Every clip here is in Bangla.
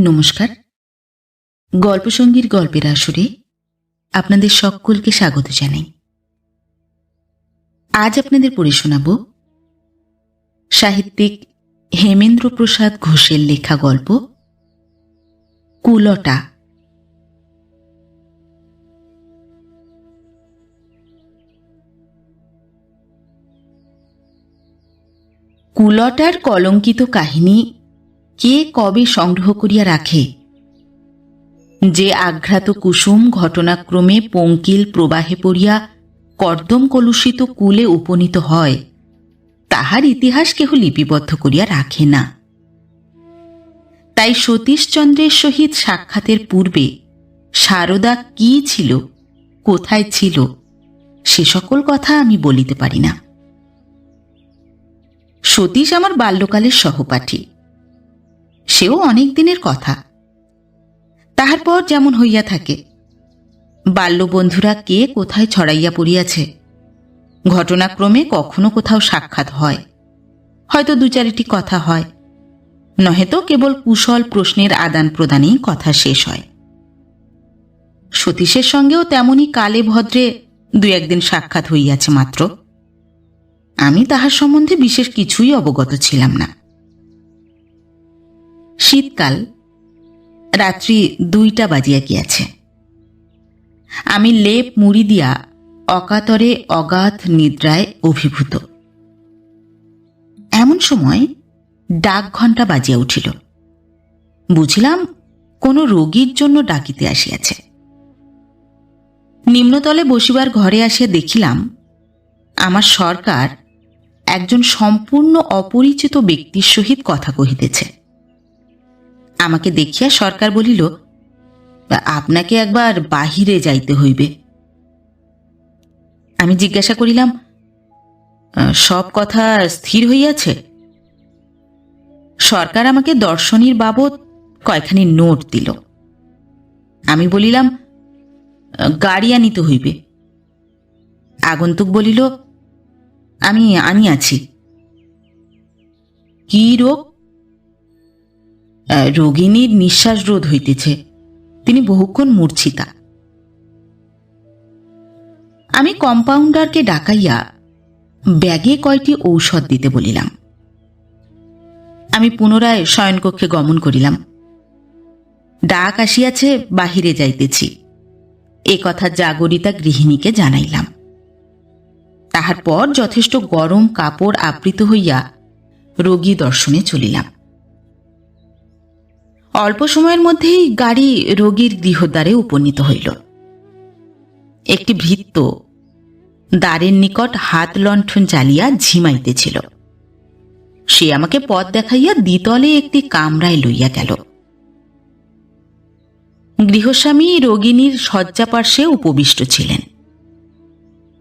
নমস্কার। গল্পসঙ্গীর গল্পের আসরে আপনাদের সকলকে স্বাগত জানাই। আজ আপনাদের পড়ে শোনাব সাহিত্যিক হেমেন্দ্র প্রসাদ ঘোষের লেখা গল্প কুলটা। কুলটার কলঙ্কিত কাহিনী কে কবে সংগ্রহ করিয়া রাখে? যে আঘ্রাত কুসুম ঘটনাক্রমে পঙ্কিল প্রবাহে পড়িয়া কর্দম কলুষিত কুলে উপনীত হয়, তাহার ইতিহাস কেহ লিপিবদ্ধ করিয়া রাখে না। তাই সতীশচন্দ্রের সহিত সাক্ষাতের পূর্বে সারদা কি ছিল, কোথায় ছিল, সে সকল কথা আমি বলিতে পারি না। সতীশ আমার বাল্যকালের সহপাঠী, সেও অনেক দিনের কথা। তাহার পর যেমন হইয়া থাকে, বাল্যবন্ধুরা কে কোথায় ছড়াইয়া পড়িয়াছে, ঘটনাক্রমে কখনো কোথাও সাক্ষাৎ হয়, হয়তো দু চারিটি কথা হয়, নহেতো কেবল কুশল প্রশ্নের আদান প্রদানেই কথা শেষ হয়। সতীশের সঙ্গেও তেমনি কালে ভদ্রে দু একদিন সাক্ষাৎ হইয়াছে মাত্র। আমি তাহার সম্বন্ধে বিশেষ কিছুই অবগত ছিলাম না। শীতকাল, রাত্রি 2টা বাজিয়া গিয়াছে। আমি লেপ মুড়ি দিয়া অকাতরে অগাধ নিদ্রায় অভিভূত। এমন সময় ডাক ঘণ্টা বাজিয়া উঠিল। বুঝিলাম কোনো রোগীর জন্য ডাকিতে আসিয়াছে। নিম্নতলে বসিবার ঘরে আসিয়া দেখিলাম আমার সরকার একজন সম্পূর্ণ অপরিচিত ব্যক্তির সহিত কথা কহিতেছে। আমাকে দেখিয়া সরকার বলিল, আপনাকে একবার বাহিরে যাইতে হইবে। আমি জিজ্ঞাসা করিলাম, সব কথা স্থির হইয়াছে? সরকার আমাকে দর্শনীর বাবদ কয়খানি নোট দিল। আমি বলিলাম, গাড়ি আনিতে হইবে। আগন্তুক বলিল, আমি আনিয়াছি। কি রোগ? রোগিণীর নিঃশ্বাস রোধ হইতেছে, তিনি বহুক্ষণ মূর্ছিতা। আমি কম্পাউন্ডারকে ডাকাইয়া ব্যাগে কয়টি ঔষধ দিতে বলিলাম। আমি পুনরায় শয়নকক্ষে গমন করিলাম। ডাক আসিয়াছে, বাহিরে যাইতেছি, এ কথা জাগরিতা গৃহিণীকে জানাইলাম। তাহার পর যথেষ্ট গরম কাপড় আবৃত হইয়া রোগী দর্শনে চলিলাম। অল্প সময়ের মধ্যেই গাড়ি রোগীর গৃহদ্বারে উপনীত হইল। একটি ভৃত্য দ্বারের নিকট হাত লণ্ঠন জ্বালিয়া ঝিমাইতেছিল। সে আমাকে পথ দেখাইয়া দ্বিতলে একটি কামরায় লইয়া গেল। গৃহস্বামী রোগিণীর শয্যাপার্শ্বে উপবিষ্ট ছিলেন।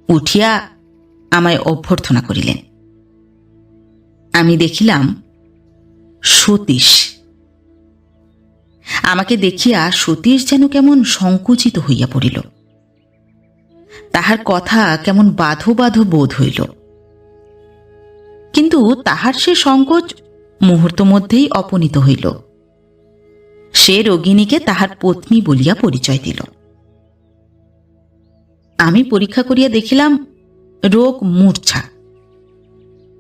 উঠিয়া আমায় অভ্যর্থনা করিলেন। আমি দেখিলাম সতীশ। আমাকে দেখিয়া সতীশ যেন কেমন সংকুচিত হইয়া পড়িল। তাহার কথা কেমন বাধো বাধো বোধ হইল। কিন্তু তাহার সে সংকোচ মুহূর্ত মধ্যেই অপনীত হইল। সে রোগিণীকে তাহার পত্নী বলিয়া পরিচয় দিল। আমি পরীক্ষা করিয়া দেখিলাম রোগ মূর্ছা।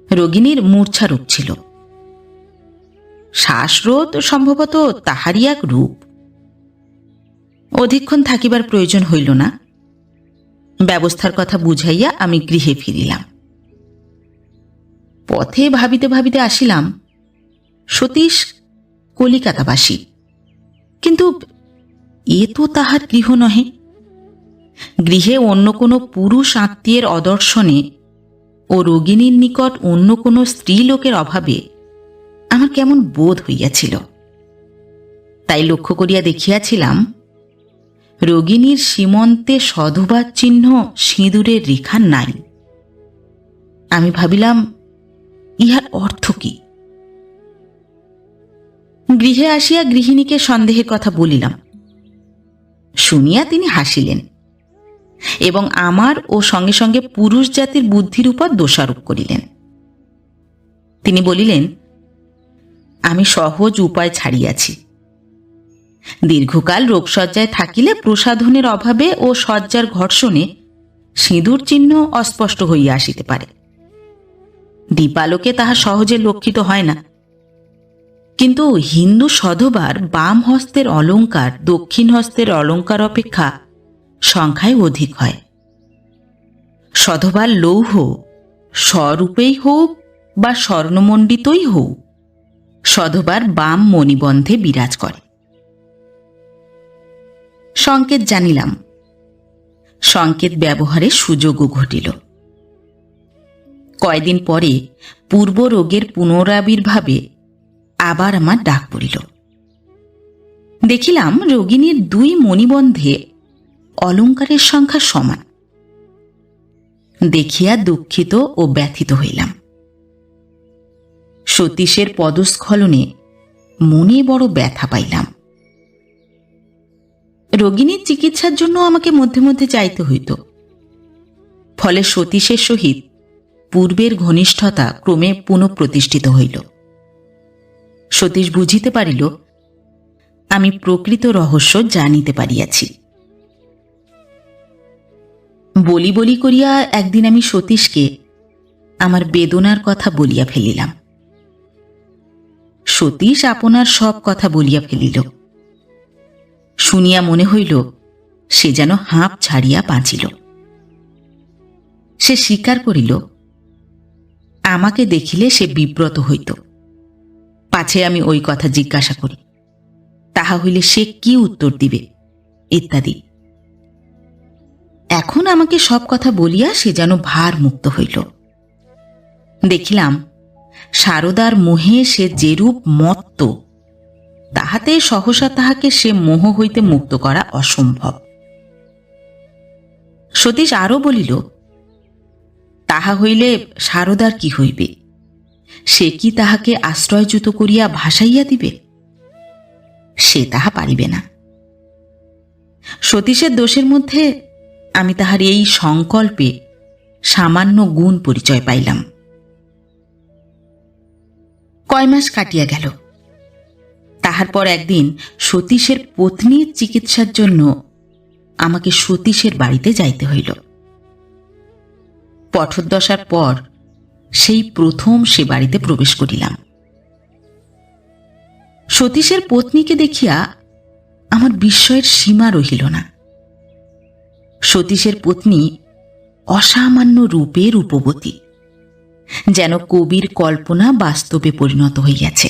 রোগিণীর মূর্ছা রোগ ছিল। শ্বাসরোধ সম্ভবত তাহারই এক রূপ। অধিকক্ষণ থাকিবার প্রয়োজন হইল না। ব্যবস্থার কথা বুঝাইয়া আমি গৃহে ফিরিলাম। পথে ভাবিতে ভাবিতে আসিলাম, সতীশ কলিকাতাবাসী, কিন্তু এ তো তাহার গৃহ নহে। গৃহে অন্য কোনো পুরুষ আত্মীয়ের অদর্শনে ও রোগিণীর নিকট অন্য কোনো স্ত্রীলোকের অভাবে আমার কেমন বোধ হইয়াছিল। তাই লক্ষ্য করিয়া দেখিয়াছিলাম রোগিণীর সীমন্তে সধবাদ চিহ্ন সিঁদুরের রেখা নাই। আমি ভাবিলাম, ইহার অর্থ কি? গৃহে আসিয়া গৃহিণীকে সন্দেহের কথা বলিলাম। শুনিয়া তিনি হাসিলেন এবং আমার ও সঙ্গে সঙ্গে পুরুষ জাতির বুদ্ধির উপর দোষারোপ করিলেন। তিনি বলিলেন, আমি সহজ উপায় ছাড়িয়াছি। দীর্ঘকাল রোগশয্যায় থাকিলে প্রসাধনের অভাবে ও শয্যার ঘর্ষণে সিঁদুর চিহ্ন অস্পষ্ট হইয়া আসিতে পারে। দীপালোকে তাহা সহজে লক্ষিত হয় না, কিন্তু হিন্দু সধবার বাম হস্তের অলঙ্কার দক্ষিণ হস্তের অলঙ্কার অপেক্ষা সংখ্যায় অধিক হয়। সধবার লৌহ স্বরূপেই হোক বা স্বর্ণমণ্ডিতই হোক, সধবার বাম মণিবন্ধে বিরাজ করে। সংকেত জানিলাম, সংকেত ব্যবহারে সুযোগও ঘটিল। কয়দিন পরে পূর্ব রোগের পুনরাবির্ভাবে আবার আমার ডাক পড়িল। দেখিলাম রোগিণীর 2 মণিবন্ধে অলঙ্কারের সংখ্যা সমান। দেখিয়া দুঃখিত ও ব্যথিত হইলাম। সতীশের পদস্খলনে মনে বড় ব্যথা পাইলাম। রোগিণীর চিকিৎসার জন্য আমাকে মধ্যে মধ্যে যাইতে হইত। ফলে সতীশের সহিত পূর্বের ঘনিষ্ঠতা ক্রমে পুনঃপ্রতিষ্ঠিত হইল। সতীশ বুঝিতে পারিল আমি প্রকৃত রহস্য জানিতে পারিয়াছি। বলি বলি করিয়া একদিন আমি সতীশকে আমার বেদনার কথা বলিয়া ফেলিলাম। সতীশ আপনার সব কথা বলিয়া ফেলিল। শুনিয়া মনে হইল সে যেন হাঁপ ছাড়িয়া বাঁচিল। সে স্বীকার করিল আমাকে দেখিলে সে বিব্রত হইত, পাছে আমি ওই কথা জিজ্ঞাসা করি, তাহা হইলে সে কি উত্তর দিবে ইত্যাদি। এখন আমাকে সব কথা বলিয়া সে যেন ভার মুক্ত হইল। দেখিলাম সারদার মোহে সে যেরূপ মত্ত, তাহাতে সহসা তাহাকে সে মোহ হইতে মুক্ত করা অসম্ভব। সতীশ আরও বলিল, তাহা হইলে সারদার কি হইবে? সে কি তাহাকে আশ্রয়চ্যুত করিয়া ভাসাইয়া দিবে? সে তাহা পারিবে না। সতীশের দোষের মধ্যে আমি তাহার এই সংকল্পে সামান্য গুণ পরিচয় পাইলাম। কয় মাস কাটিয়া গেল। তাহার পর একদিন সতীশের পত্নীর চিকিৎসার জন্য আমাকে সতীশের বাড়িতে যাইতে হইল। পথোদ্দশার পর সেই প্রথম সে বাড়িতে প্রবেশ করিলাম। সতীশের পত্নীকে দেখিয়া আমার বিস্ময়ের সীমা রহিল না। সতীশের পত্নী অসামান্য রূপে রূপবতী, যেন কবির কল্পনা বাস্তবে পরিণত হইয়াছে।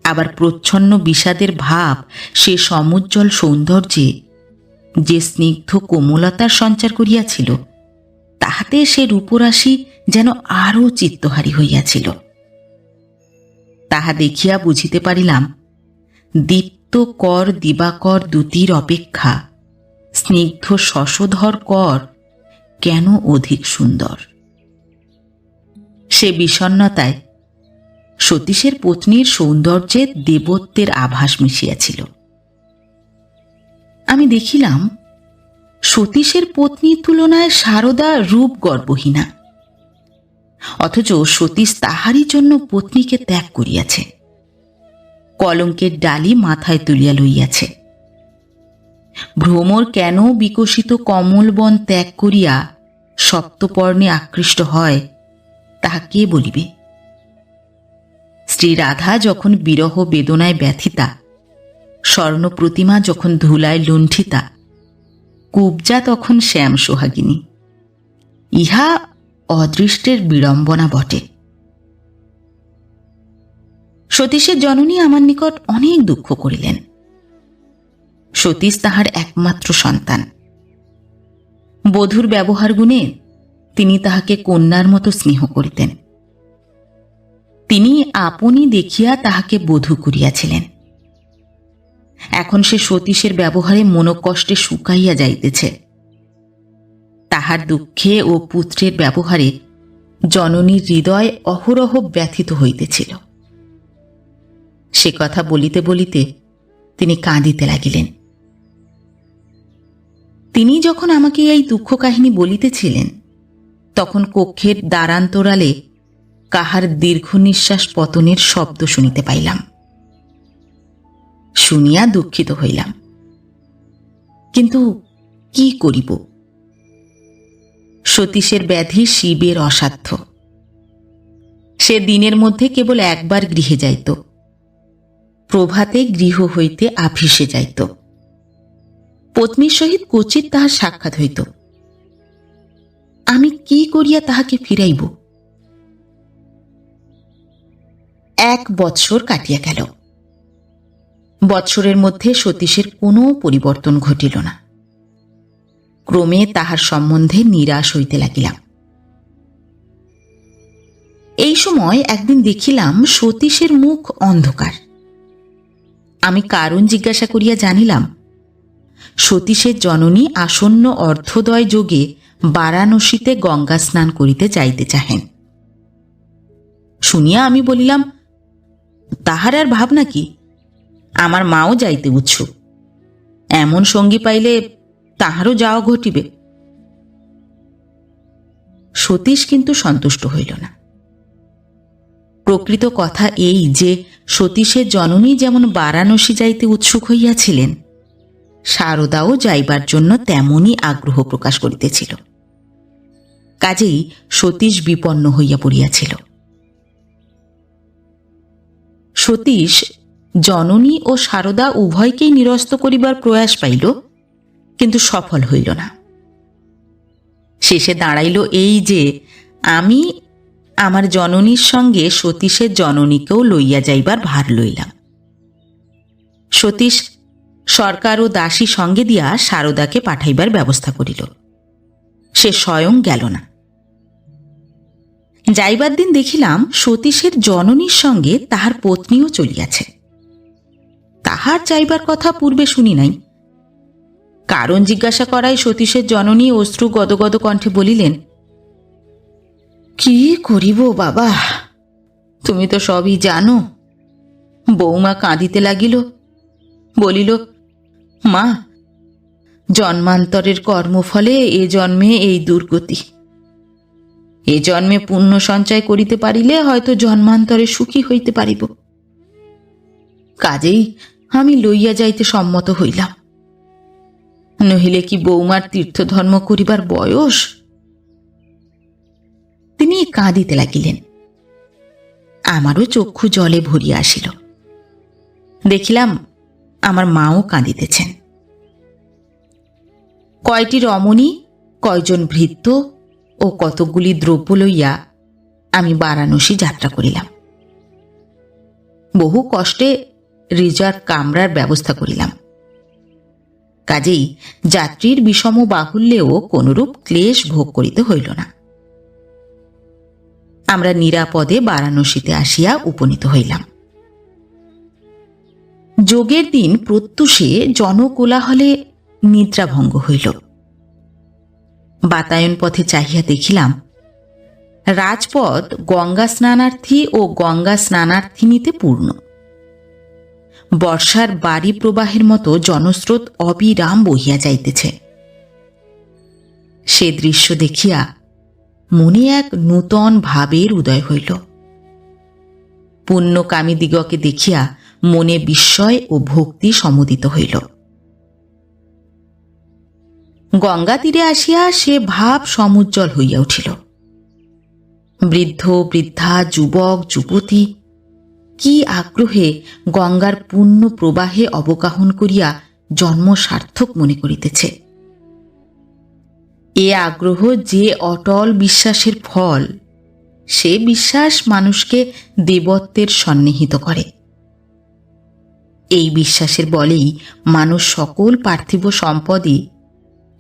আবার প্রচ্ছন্ন বিষাদের ভাব সে সমুজ্জ্বল সৌন্দর্যে যে স্নিগ্ধ কোমলতার সঞ্চার করিয়াছিল, তাহাতে সে রূপরাশি যেন আরও চিত্তহারী হইয়াছিল। তাহা দেখিয়া বুঝিতে পারিলাম দীপ্ত কর দিবাকর দুটির অপেক্ষা স্নিগ্ধ শশধর কর কেন অধিক সুন্দর। সে বিষণ্ণতায় সতীশের পত্নীর সৌন্দর্যে দেবত্বের আভাস মিশিয়াছিল। আমি দেখিলাম সতীশের পত্নীর তুলনায় সারদা রূপ গর্বহীনা, অথচ সতীশ তাহারই জন্য পত্নীকে ত্যাগ করিয়াছে, কলঙ্কের ডালি মাথায় তুলিয়া লইয়াছে। ভ্রমর কেন বিকশিত কমল বন ত্যাগ করিয়া সপ্তপর্ণে আকৃষ্ট হয় তাহা কে বলিবে? শ্রী রাধা যখন বিরহ বেদনায় ব্যথিতা, স্বর্ণ প্রতিমা যখন ধুলায় লুণ্ঠিতা, কুবজা তখন শ্যাম সোহাগিনী। ইহা অদৃষ্টের বিড়ম্বনা বটে। সতীশের জননী আমার নিকট অনেক দুঃখ করিলেন। সতীশ তাহার একমাত্র সন্তান। বধূর ব্যবহার গুণে তিনি তাহাকে কন্যার মতো স্নেহ করিতেন। তিনি আপনি দেখিয়া তাহাকে বধূ করিয়াছিলেন। এখন সে সতীশের ব্যবহারে মনোকষ্টে শুকাইয়া যাইতেছে। তাহার দুঃখে ও পুত্রের ব্যবহারে জননীর হৃদয় অহরহ ব্যথিত হইতেছিল। সে কথা বলিতে বলিতে তিনি কাঁদিতে লাগিলেন। তিনি যখন আমাকে এই দুঃখ কাহিনী বলিতেছিলেন, তখন কক্ষের দ্বারান্তরালে কাহার দীর্ঘ নিঃশ্বাস পতনের শব্দ শুনিতে পাইলাম। শুনিয়া দুঃখিত হইলাম, কিন্তু কি করিব? সতীশের ব্যাধি শিবের অসাধ্য। সে দিনের মধ্যে কেবল একবার গৃহে যাইত, প্রভাতে গৃহ হইতে আফিসে যাইত। পত্নীর সহিত ক্বচিৎ তাহার সাক্ষাৎ হইত। আমি কি করিয়া তাহাকে ফিরাইব? 1 বৎসর কাটিয়া গেল। বৎসরের মধ্যে সতীশের কোনো পরিবর্তন ঘটিল না। ক্রমে তাহার সম্বন্ধে নিরাশ হইতে লাগিলাম। এই সময় একদিন দেখিলাম সতীশের মুখ অন্ধকার। আমি কারণ জিজ্ঞাসা করিয়া জানিলাম, সতীশের জননী আসন্ন অর্ধোদয় যোগে বারাণসীতে গঙ্গা স্নান করিতে যাইতে চাহেন। শুনিয়া আমি বলিলাম, তাহার আর ভাবনা কি? আমার মাও যাইতে উৎসুক। এমন সঙ্গী পাইলে তাহারও যাওয়া ঘটিবে। সতীশ কিন্তু সন্তুষ্ট হইল না। প্রকৃত কথা এই যে সতীশের জননী যেমন বারাণসী যাইতে উৎসুক হইয়াছিলেন, শারদাও যাইবার জন্য তেমনই আগ্রহ প্রকাশ করিতেছিল। কাজেই সতীশ বিপন্ন হইয়া পড়িয়াছিল। সতীশ জননী ও শারদা উভয়কেই নিরস্ত করিবার প্রয়াস পাইল, কিন্তু সফল হইল না। শেষে দাঁড়াইল এই যে আমি আমার জননীর সঙ্গে সতীশের জননীকেও লইয়া যাইবার ভার লইলাম। সতীশ সরকার ও দাসী সঙ্গে দিয়া শারদাকে পাঠাইবার ব্যবস্থা করিল। সে স্বয়ং গেল না। যাইবার দিন দেখিলাম সতীশের জননীর সঙ্গে তাহার পত্নীও চলিয়াছে। তাহার যাইবার কথা পূর্বে শুনি নাই। কারণ জিজ্ঞাসা করায় সতীশের জননী অশ্রু গদগদ কণ্ঠে বলিলেন, কি করিব বাবা, তুমি তো সবই জানো। বৌমা কাঁদিতে লাগিল, বলিল, মা, জন্মান্তরের কর্মফলে এ জন্মে এই দুর্গতি। এ জন্মে পুণ্য সঞ্চয় করিতে পারিলে হয়তো জন্মান্তরে সুখী হইতে পারিব। কাজেই আমি লইয়া যাইতে সম্মত হইলাম। নহিলে কি বৌমার তীর্থধর্ম করিবার বয়স? তিনি কাঁদিতে লাগিলেন। আমারও চক্ষু জলে ভরিয়া আসিল। দেখিলাম আমার মাও কাঁদিতেছেন। কয়টি রমণী, কয়জন ভৃত্য ও কতকগুলি দ্রব্য লইয়া আমি বারাণসী যাত্রা করিলাম। বহু কষ্টে রিজার্ভ কামরার ব্যবস্থা করিলাম। কাজেই যাত্রীর বিষম বাহুল্যেও কোনরূপ ক্লেশ ভোগ করিতে হইল না। আমরা নিরাপদে বারাণসীতে আসিয়া উপনীত হইলাম। যোগের দিন প্রত্যুষে জনকোলাহলে নিদ্রাভঙ্গ হইল। বাতায়ন পথে চাহিয়া দেখিলাম রাজপথ গঙ্গা স্নানার্থী ও গঙ্গা স্নানার্থিনীতে পূর্ণ। বর্ষার বাড়ি প্রবাহের মতো জনস্রোত অবিরাম বহিয়া যাইতেছে। সে দৃশ্য দেখিয়া মনে এক নূতন ভাবের উদয় হইল। পুণ্যকামীদিগকে দেখিয়া মনে বিস্ময় ও ভক্তি সমুদিত হইল। গঙ্গা তীরে আসিয়া সে ভাব সমুজ্জ্বল হইয়া উঠিল। বৃদ্ধ বৃদ্ধা, যুবক যুবতী কি আগ্রহে গঙ্গার পূর্ণ প্রবাহে অবগাহন করিয়া জন্ম সার্থক মনে করিতেছে। এ আগ্রহ যে অটল বিশ্বাসের ফল, সে বিশ্বাস মানুষকে দেবত্বের সন্নিহিত করে। এই বিশ্বাসের বলেই মানুষ সকল পার্থিব সম্পদই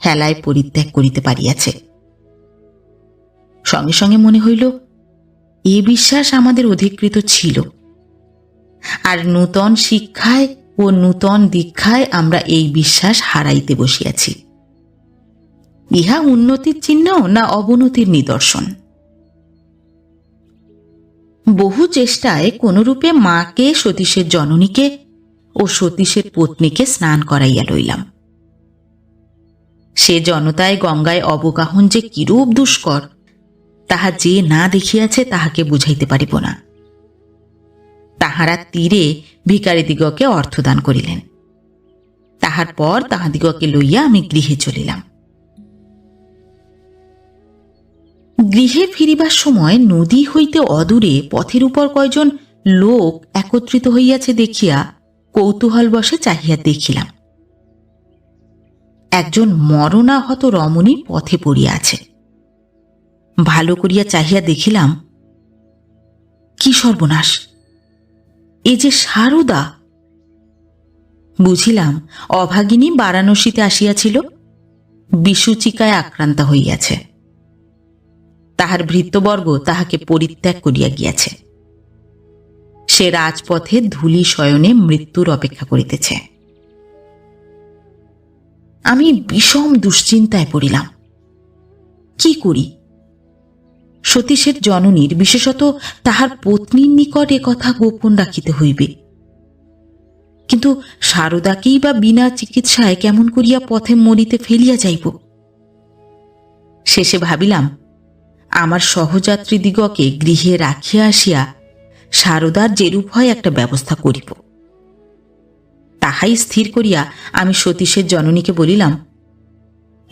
হেলায় পরিত্যাগ করিতে পারিয়াছে। সঙ্গে সঙ্গে মনে হইল এ বিশ্বাস আমাদের অধিকৃত ছিল, আর নূতন শিক্ষায় ও নূতন দীক্ষায় আমরা এই বিশ্বাস হারাইতে বসিয়াছি। ইহা উন্নতির চিহ্ন না অবনতির নিদর্শন? বহু চেষ্টায় কোনরূপে মাকে, সতীশের জননীকে ও সতীশের পত্নীকে স্নান করাইয়া লইলাম। সে জনতায় গঙ্গায় অবগাহন যে কিরূপ দুষ্কর, তাহা যে না দেখিয়াছে তাহাকে বুঝাইতে পারিব না। তাহারা তীরে ভিখারীদিগকে অর্থদান করিলেন। তাহার পর তাহাদিগকে লইয়া আমি গৃহে চলিলাম। গৃহে ফিরিবার সময় নদী হইতে অদূরে পথের উপর কয়জন লোক একত্রিত হইয়াছে দেখিয়া কৌতূহলবশে চাহিয়া দেখিলাম। একজন মরণাহত রমণী পথে পড়িয়া আছে। ভালো করিয়া চাহিয়া দেখিলাম, কি সর্বনাশ! এ যে সারদা! বুঝিলাম অভাগিনী বারাণসীতে আসিয়াছিল, বিসূচিকায় আক্রান্ত হইয়াছে। তাহার ভৃত্যবর্গ তাহাকে পরিত্যাগ করিয়া গিয়াছে। সে রাজপথে ধূলি শয়নে মৃত্যুর অপেক্ষা করিতেছে। আমি বিষম দুশ্চিন্তায় পড়িলাম। কি করি? সতীশের জননীর, বিশেষত তাহার পত্নীর নিকট এ কথা গোপন রাখিতে হইবে। কিন্তু সারদাকেই বা বিনা চিকিৎসায় কেমন করিয়া পথে মরিতে ফেলিয়া যাইব? শেষে ভাবিলাম, আমার সহযাত্রীদিগকে গৃহে রাখিয়া আসিয়া সারদার যেরূপ হয় একটা ব্যবস্থা করিব। তাহাই স্থির করিয়া আমি সতীশের জননীকে বলিলাম,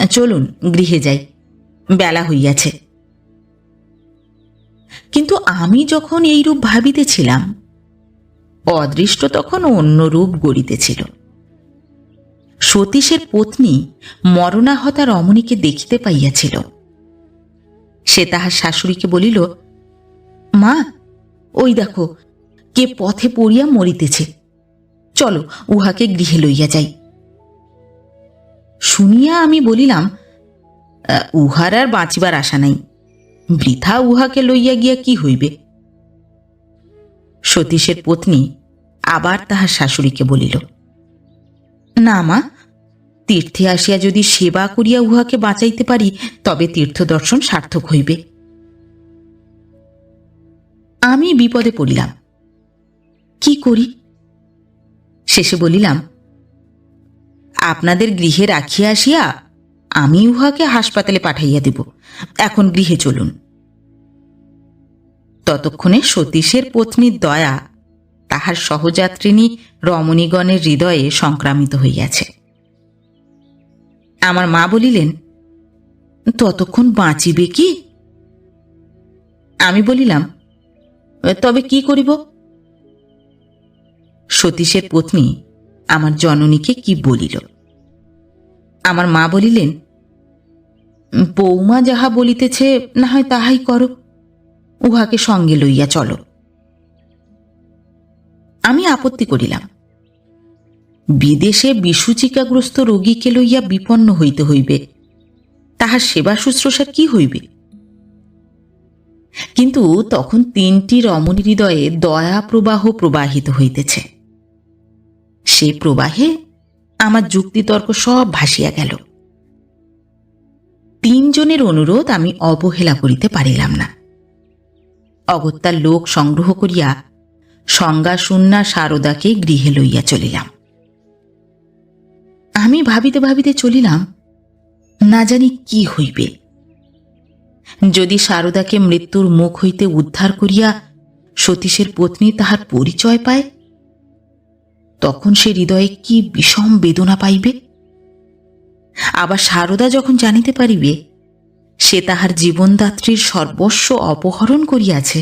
চলুন গৃহে যাই, বেলা হইয়াছে। কিন্তু আমি যখন এইরূপ ভাবিতেছিলাম, অদৃষ্ট তখন অন্য রূপ গড়িতেছিল। সতীশের পত্নী মরণাহতা রমণীকে দেখিতে পাইয়াছিল। সে তাহার শাশুড়িকে বলিল, মা, ওই দেখো কে পথে পড়িয়া মরিতেছে, চলো উহাকে গৃহে লইয়া যাই। শুনিয়া আমি বলিলাম, উহার আর বাঁচিবার আশা নাই, বৃথা উহাকে লইয়া গিয়া কি হইবে? সতীশের পত্নী আবার তাহার শাশুড়িকে বলিল, না মা, তীর্থে আসিয়া যদি সেবা করিয়া উহাকে বাঁচাইতে পারি তবে তীর্থ দর্শন সার্থক হইবে। আমি বিপদে পড়িলাম, কি করি? শেষে বলিলাম, আপনাদের গৃহে রাখিয়া আসিয়া আমি উহাকে হাসপাতালে পাঠাইয়া দেব, এখন গৃহে চলুন। ততক্ষণে সতীশের পত্নীর দয়া তাহার সহযাত্রিনী রমণীগণের হৃদয়ে সংক্রামিত হইয়াছে। আমার মা বলিলেন, ততক্ষণ বাঁচিবে কি? আমি বলিলাম, তবে কি করিব? সতীশের পত্নী আমার জননীকে কি বলিল। আমার মা বলিলেন, বৌমা যাহা বলিতেছে না হয় তাহাই করো, উহাকে সঙ্গে লইয়া চলো। আমি আপত্তি করিলাম, বিদেশে বিসূচিকাগ্রস্ত রোগীকে লইয়া বিপন্ন হইতে হইবে, তাহার সেবা শুশ্রূষার কি হইবে? কিন্তু তখন তিনটি রমণীর হৃদয়ে দয়া প্রবাহ প্রবাহিত হইতেছে। সে প্রবাহে আমার যুক্তিতর্ক সব ভাসিয়া গেল। তিনজনের অনুরোধ আমি অবহেলা করিতে পারিলাম না। অগত্যার লোক সংগ্রহ করিয়া সংজ্ঞাশূন্যা সারদাকে গৃহে লইয়া চলিলাম। আমি ভাবিতে ভাবিতে চলিলাম, না জানি কি হইবে। যদি সারদাকে মৃত্যুর মুখ হইতে উদ্ধার করিয়া সতীশের পত্নী তাহার পরিচয় পায়, তখন সে হৃদয়ে কি বিষম বেদনা পাইবে। আবার সারদা যখন জানিতে পারিবে সে তাহার জীবনদাত্রীর সর্বস্ব অপহরণ করিয়াছে,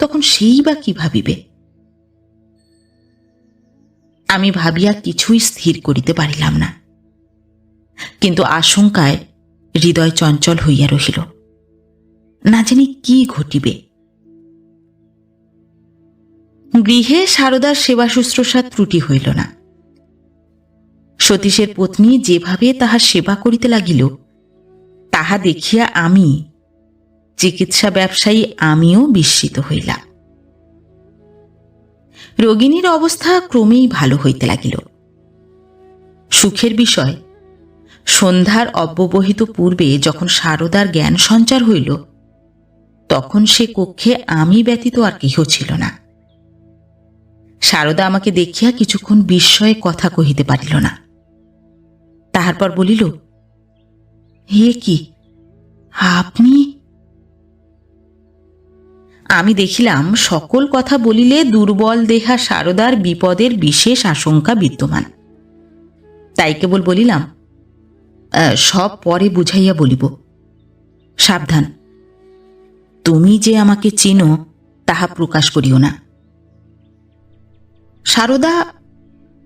তখন সেই বা কি ভাবিবে? আমি ভাবিয়া কিছুই স্থির করিতে পারিলাম না, কিন্তু আশঙ্কায় হৃদয় চঞ্চল হইয়া রহিল। না জানি কি ঘটিবে। গৃহে সারদার সেবা শুশ্রূষার ত্রুটি হইল না। সতীশের পত্নী যেভাবে তাহার সেবা করিতে লাগিল, তাহা দেখিয়া আমি, চিকিৎসা ব্যবসায়ী আমিও বিস্মিত হইলাম। রোগিণীর অবস্থা ক্রমেই ভালো হইতে লাগিল। সুখের বিষয়, সন্ধ্যার অব্যবহিত পূর্বে যখন সারদার জ্ঞান সঞ্চার হইল, তখন সে কক্ষে আমি ব্যতীত আর কেহ ছিল না। সারদা আমাকে দেখিয়া কিছুক্ষণ বিস্ময়ে কথা কহিতে পারিল না। তাহার পর বলিল, হে কি, আপনি? আমি দেখিলাম সকল কথা বলিলে দুর্বল দেহা সারদার বিপদের বিশেষ আশঙ্কা বিদ্যমান। তাই কেবল বলিলাম, সব পরে বুঝাইয়া বলিব। সাবধান, তুমি যে আমাকে চিনো তাহা প্রকাশ করিও না। সারদা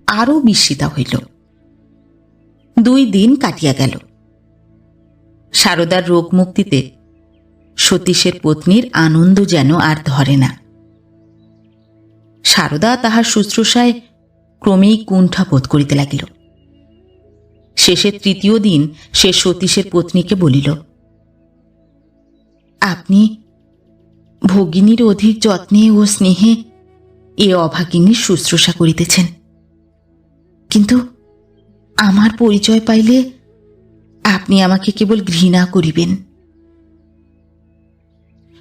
আরও বিস্মিতা হইল। 2 দিন কাটিয়া গেল। সারদার রোগ মুক্তিতে সতীশের পত্নীর আনন্দ যেন আর ধরে না। সারদা তাহার শুশ্রূষায় ক্রমেই কুণ্ঠা বোধ করিতে লাগিল। শেষে 3য় দিন সে সতীশের পত্নীকে বলিল, আপনি ভগিনীর অধিক যত্নে ও স্নেহে এ অভাগিনীর শুশ্রূষা করিতেছেন, কিন্তু আমার পরিচয় পাইলে আপনি আমাকে কেবল ঘৃণা করিবেন।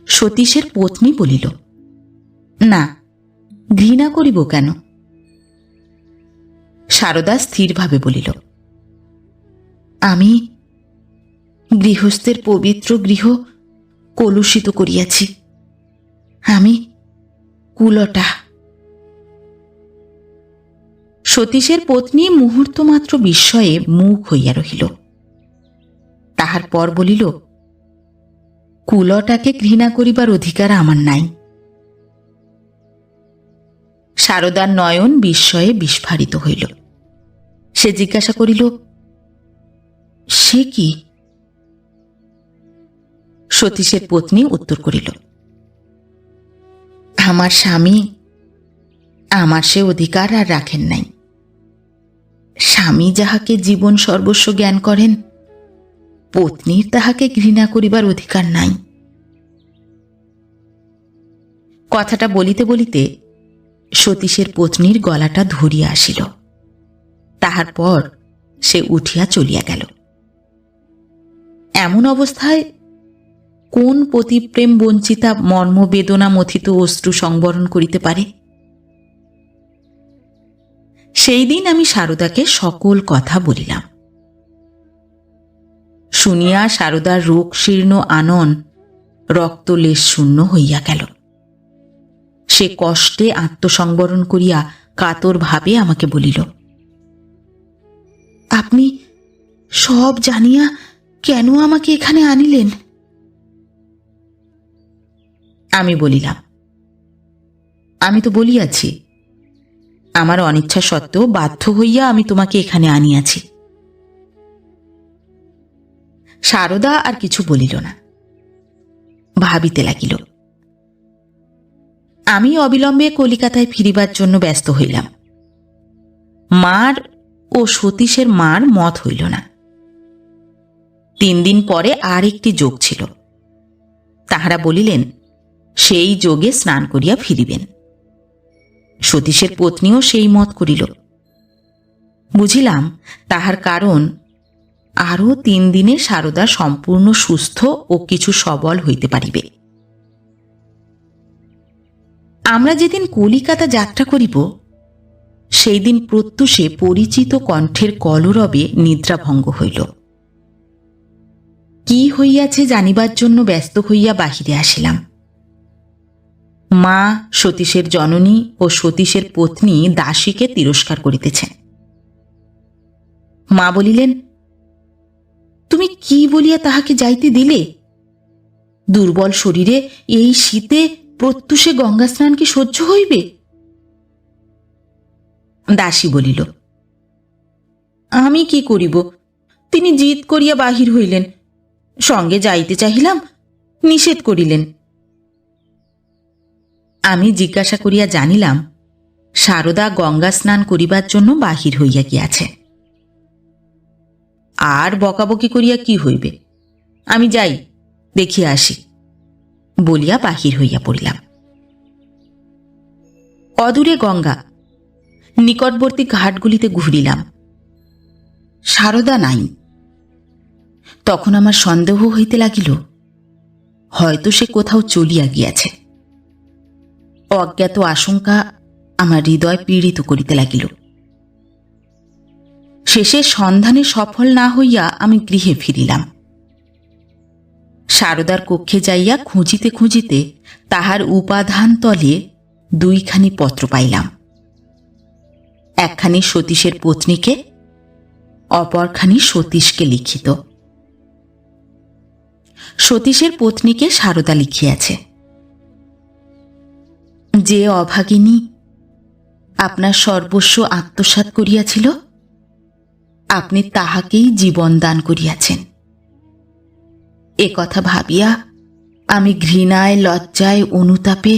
সতীশের পত্নী বলিল, না, ঘৃণা করিব কেন? সারদা স্থিরভাবে বলিল, আমি গৃহস্থের পবিত্র গৃহ কলুষিত করিয়াছি। আমি কুলটা। সতীশের পত্নী মুহূর্তমাত্র বিস্ময়ে মুখ হইয়া রহিল। তাহার পর বলিল, কুলটাকে ঘৃণা করিবার অধিকার আমার নাই। সারদার নয়ন বিস্ময়ে বিস্ফারিত হইল। সে জিজ্ঞাসা করিল, সে কি? সতীশের পত্নী উত্তর করিল, আমার স্বামী আমার সে অধিকার আর রাখেন নাই। স্বামী যাহাকে জীবন সর্বস্ব জ্ঞান করেন, পত্নীর তাহাকে ঘৃণা করিবার অধিকার নাই। কথাটা বলিতে বলিতে সতীশের পত্নীর গলাটা ধরিয়া আসিল। তাহার পর সে উঠিয়া চলিয়া গেল। এমন অবস্থায় কোন পতিপ্রেম বঞ্চিতা মর্মবেদনা মথিত অশ্রু সংবরণ করিতে পারে? সেই দিন আমি সারদাকে সকল কথা বলিলাম। শুনিয়া সারদার রোগ শীর্ণ আনন রক্তলেশ শূন্য হইয়া গেল। সে কষ্টে আত্মসংবরণ করিয়া কাতর ভাবে আমাকে বলিল, আপনি সব জানিয়া কেন আমাকে এখানে আনিলেন? আমি বলিলাম, আমি তো বলিয়াছি, আমার অনিচ্ছা সত্ত্বেও বাধ্য হইয়া আমি তোমাকে এখানে আনিয়াছি। সারদা আর কিছু বলিল না, ভাবিতে লাগিল। আমি অবিলম্বে কলিকাতায় ফিরিবার জন্য ব্যস্ত হইলাম। মার ও সতীশের মার মত হইল না। 3 দিন পরে আর একটি যোগ ছিল। তাহারা বলিলেন সেই যোগে স্নান করিয়া ফিরিবেন। সতীশের পত্নীও সেই মত করিল। বুঝিলাম তাহার কারণ আরও 3 দিনে সারদা সম্পূর্ণ সুস্থ ও কিছু সবল হইতে পারিবে। আমরা যেদিন কলিকাতা যাত্রা করিব, সেই দিন প্রত্যুষে পরিচিত কণ্ঠের কলরবে নিদ্রাভঙ্গ হইল। কি হইয়াছে জানিবার জন্য ব্যস্ত হইয়া বাহিরে আসিলাম। মা সতীশের জননী ও সতীশের পত্নী দাসীকে তিরস্কার করিতেছেন। মা বলিলেন, তুমি কি বলিয়া তাহাকে যাইতে দিলে? দুর্বল শরীরে এই শীতে প্রত্যুষে গঙ্গা স্নান কি সহ্য হইবে? দাসী বলিল, আমি কি করিব? তিনি জিদ করিয়া বাহির হইলেন, সঙ্গে যাইতে চাহিলাম, নিষেধ করিলেন। আমি জিজ্ঞাসা করিয়া জানিলাম সারদা গঙ্গা স্নান করিবার জন্য বাহির হইয়া গিয়াছে। আর বকাবকি করিয়া কি হইবে, আমি যাই, দেখিয়া আসি বলিয়া বাহির হইয়া পড়িলাম। অদূরে গঙ্গা, নিকটবর্তী ঘাটগুলিতে ঘুরিলাম। সারদা নাই। তখন আমার সন্দেহ হইতে লাগিল, হয়তো সে কোথাও চলিয়া গিয়াছে। অজ্ঞাত আশঙ্কা আমার হৃদয় পীড়িত করিতে লাগিল। শেষে সন্ধানে সফল না হইয়া আমি গৃহে ফিরিলাম। সারদার কক্ষে যাইয়া খুঁজিতে খুঁজিতে তাহার উপাধান তলে দুইখানি পত্র পাইলাম, একখানি সতীশের পত্নীকে, অপরখানি সতীশকে লিখিত। সতীশের পত্নীকে সারদা লিখিয়াছে, যে অভাগিনী আপনার সর্বস্ব আত্মসাৎ করিয়াছিল, আপনি তাহাকেই জীবন দান করিয়াছেন। এ কথা ভাবিয়া আমি ঘৃণায়, লজ্জায়, অনুতাপে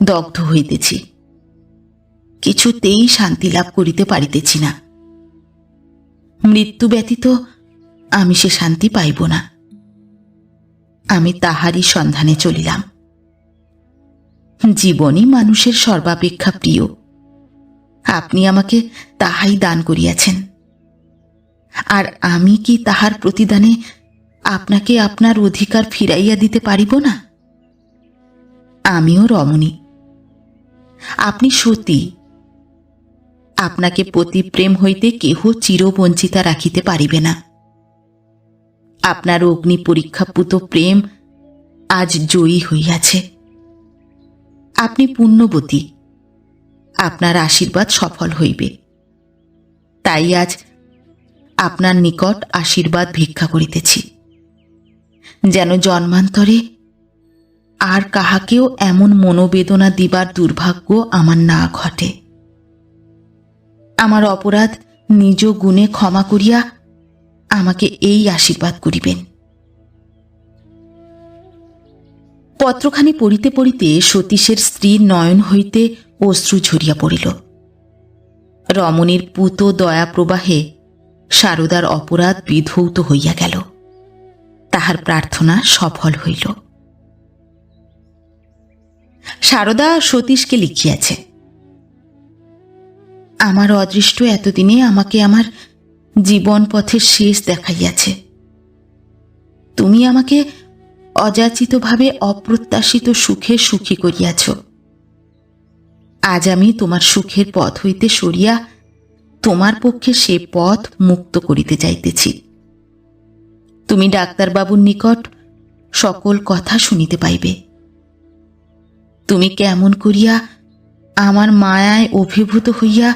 দগ্ধ হইতেছি। কিছুতেই শান্তি লাভ করিতে পারিতেছি না। মৃত্যু ব্যতীত আমি সে শান্তি পাইব না। আমি তাহারই সন্ধানে চলিলাম। জীবনই মানুষের সর্বাপেক্ষা প্রিয়, আপনি আমাকে তাহাই দান করিয়াছেন। আর আমি কি তাহার প্রতিদানে আপনাকে আপনার অধিকার ফিরাইয়া দিতে পারিব না? আমিও রমণী, আপনি সতী। আপনাকে পতিপ্রেম হইতে কেহ চিরবঞ্চিতা রাখিতে পারিবে না। আপনার অগ্নি পরীক্ষাপুত প্রেম আজ জয়ী হইয়াছে। আপনি পুণ্যবতী, আপনার আশীর্বাদ সফল হইবে। তাই আজ আপনার নিকট আশীর্বাদ ভিক্ষা করিতেছি, যেন জন্মান্তরে আর কাহাকেও এমন মনোবেদনা দিবার দুর্ভাগ্য আমার না ঘটে। আমার অপরাধ নিজ গুণে ক্ষমা করিয়া আমাকে এই আশীর্বাদ করিবেন। পত্রখানি পড়িতে পড়িতে সতীশের স্ত্রীর নয়ন হইতে অশ্রু ঝরিয়া পড়িল। রমণীর পূত দয়া প্রবাহে সারদার অপরাধ বিধৌত হইয়া গেল। তাহার প্রার্থনা সফল হইল। সারদা সতীশকে লিখিয়াছে, আমার অদৃষ্ট এতদিনে আমাকে আমার জীবন পথের শেষ দেখাইয়াছে। তুমি আমাকে অযাচিতভাবে অপ্রত্যাশিত সুখে সুখী করিয়াছ। আজ আমি তোমার সুখের পথ হইতে সরিয়া তোমার পক্ষে সে পথ মুক্ত করিতে যাইতেছি। তুমি ডাক্তারবাবুর নিকট সকল কথা শুনিতে পাইবে। তুমি কেমন করিয়া আমার মায়ায় অভিভূত হইয়া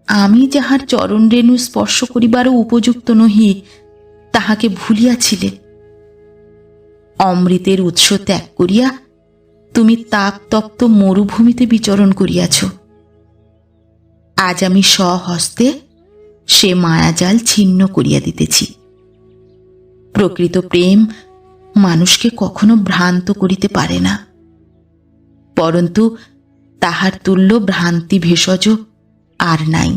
আমি যাহার চরণ রেণু স্পর্শ করিবারও উপযুক্ত নহি তাহাকে ভুলিয়াছিলে। অমৃতের উৎস ত্যাগ করিয়া তুমি তাপতপ্ত মরুভূমিতে বিচরণ করিয়াছ। আজ আমি স্বহস্তে সে মায়াজাল ছিন্ন করিয়া দিতেছি। প্রকৃত প্রেম মানুষকে কখনো ভ্রান্ত করিতে পারে না, পরন্তু তাহার তুল্য ভ্রান্তি ভেষজ আর নাই।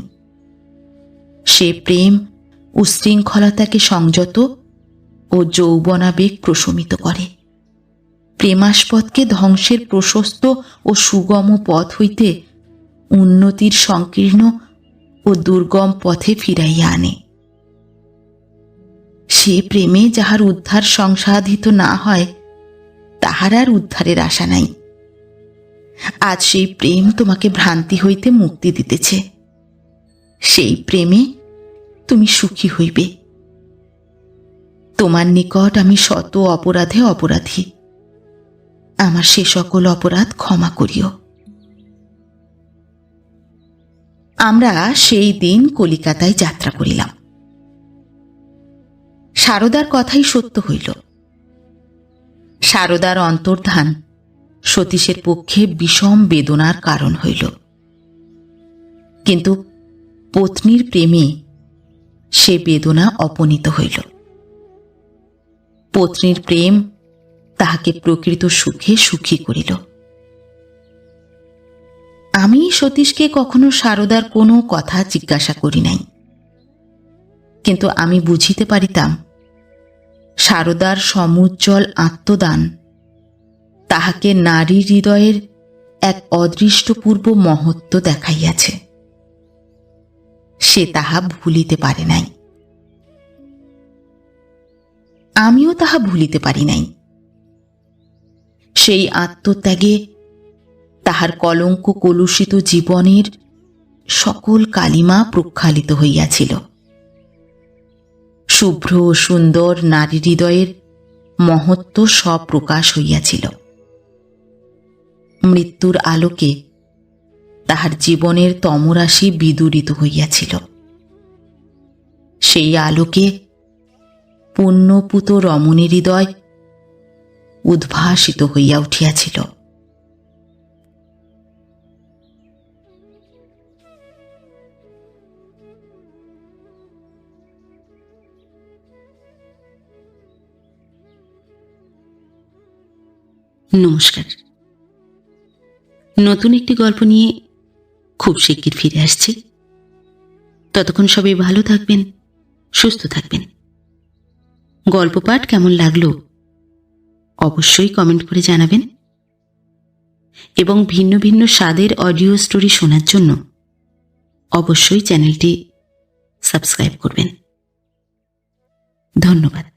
সে প্রেম উশৃঙ্খলতাকে সংযত ও যৌবনাবেগ প্রশমিত করে। প্রেমাস্পদকে ধ্বংসের প্রশস্ত ও সুগম পথ হইতে উন্নতির সংকীর্ণ ও দুর্গম পথে ফিরাইয়া আনে। সে প্রেমে যাহার উদ্ধার সংসাধিত না হয় তাহার আর উদ্ধারের আশা নাই। আজ সেই প্রেম তোমাকে ভ্রান্তি হইতে মুক্তি দিতেছে। সেই প্রেমে তুমি সুখী হইবে। তোমার নিকট আমি শত অপরাধে অপরাধী। আমার সে সকল অপরাধ ক্ষমা করিও। আমরা সেই দিন কলিকাতায় যাত্রা করিলাম। সারদার কথাই সত্য হইল। সারদার অন্তর্ধান সতীশের পক্ষে বিষম বেদনার কারণ হইল। কিন্তু পত্নীর প্রেমে সে বেদনা অপনীত হইল। পত্নীর প্রেম তাহাকে প্রকৃত সুখে সুখী করিল। আমি সতীশকে কখনো সারদার কোনো কথা জিজ্ঞাসা করি নাই, কিন্তু আমি বুঝিতে পারিতাম সারদার সমুজ্জ্বল আত্মদান তাহাকে নারী হৃদয়ের এক অদৃষ্টপূর্ব মহত্ব দেখাইয়াছে। সে তাহা ভুলিতে পারে নাই, আমিও তাহা ভুলিতে পারি নাই। সেই আত্মত্যাগে তাহার কলঙ্ক কলুষিত জীবনের সকল কালিমা প্রক্ষালিত হইয়াছিল। শুভ্র ও সুন্দর নারী হৃদয়ের মহত্ব সব প্রকাশ হইয়াছিল। মৃত্যুর আলোকে তাহার জীবনের তমরাশি বিদূরিত হইয়াছিল। সেই আলোকে পুণ্যপুত রমণীর হৃদয় উদ্ভাসিত হইয়া উঠিয়াছিল। নমস্কার। নতুন একটি গল্প নিয়ে খুব শিগগির ফিরে আসছি। ততক্ষণ সবাই ভালো থাকবেন, সুস্থ থাকবেন। গল্প পাঠ কেমন লাগলো অবশ্যই কমেন্ট করে জানাবেন, এবং ভিন্ন ভিন্ন স্বাদের অডিও স্টোরি শোনার জন্য অবশ্যই চ্যানেলটি সাবস্ক্রাইব করবেন। ধন্যবাদ।